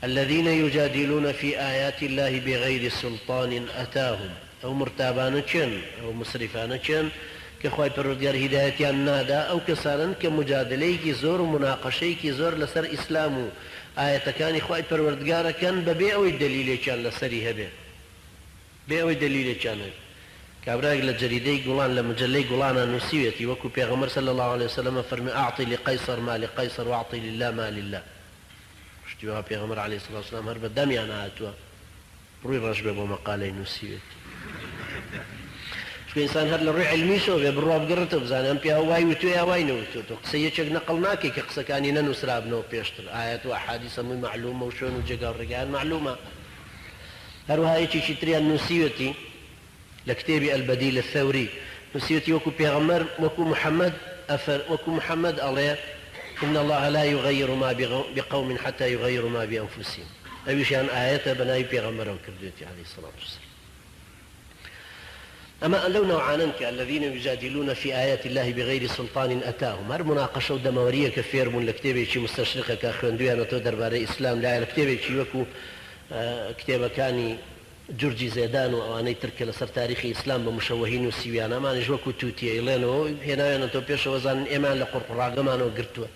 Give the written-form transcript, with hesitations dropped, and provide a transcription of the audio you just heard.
الذين يجادلون في آيات الله بغير سلطان أتاهم أو مرتابانتشن أو مسرفانتشن كخواي پروردگار هدايتيان نادا أو كسانن كمجادليكي زور ومناقشيكي زور لسر إسلامو آياتكاني خواي پروردگار كان ببيعوي دليلي كان لسري هبه بيعوي دليلي كان كابراق لجريدي قولان لمجلي قولانا نسيوتي وكو بيغمر صلى الله عليه وسلم فرمي أعطي لقيصر ما لقيصر وأعطي لله ما لله شتيوها بيغمر عليه الصلاة والسلام هرب الدم يعني آتوا روي رجبه بمقالي نسيوتي شو إنسان هر لروي علمي شو بالرواب قرته بزان أم بيها واي وتويا واي نوتو تقصية شك نقلناكي كقصة كاني ننسراب نو بيشتر آيات وأحاديث مو معلومة وشون وجقا الرجال معلومة هروها يجي شتريا نسيوتي لكتابي البديل الثوري نسيوتي وكو بيغمر وكو محمد عليه إن الله لا يغير ما بقوم حتى يغيروا ما بأنفسهم أبي شان آيات بناي بيغمر وكردوتي عليه الصلاة والسلام أما أن لو نوعانك الذين يجادلون في آيات الله بغير سلطان أتاهم هر مناقشة ودمورية كثير من لكتابي شي مستشرقة كاخوندوية نتودر باري إسلام لا لكتابي شي وكو كتابة كاني جورجي زيدان وأنا ترك لسر تاريخ إسلام بمشوهين وسيويانا ما نجوكو توتي إلينو هنا ينتو بيش وزان إيمان لقرقراغ ما نو قرتوه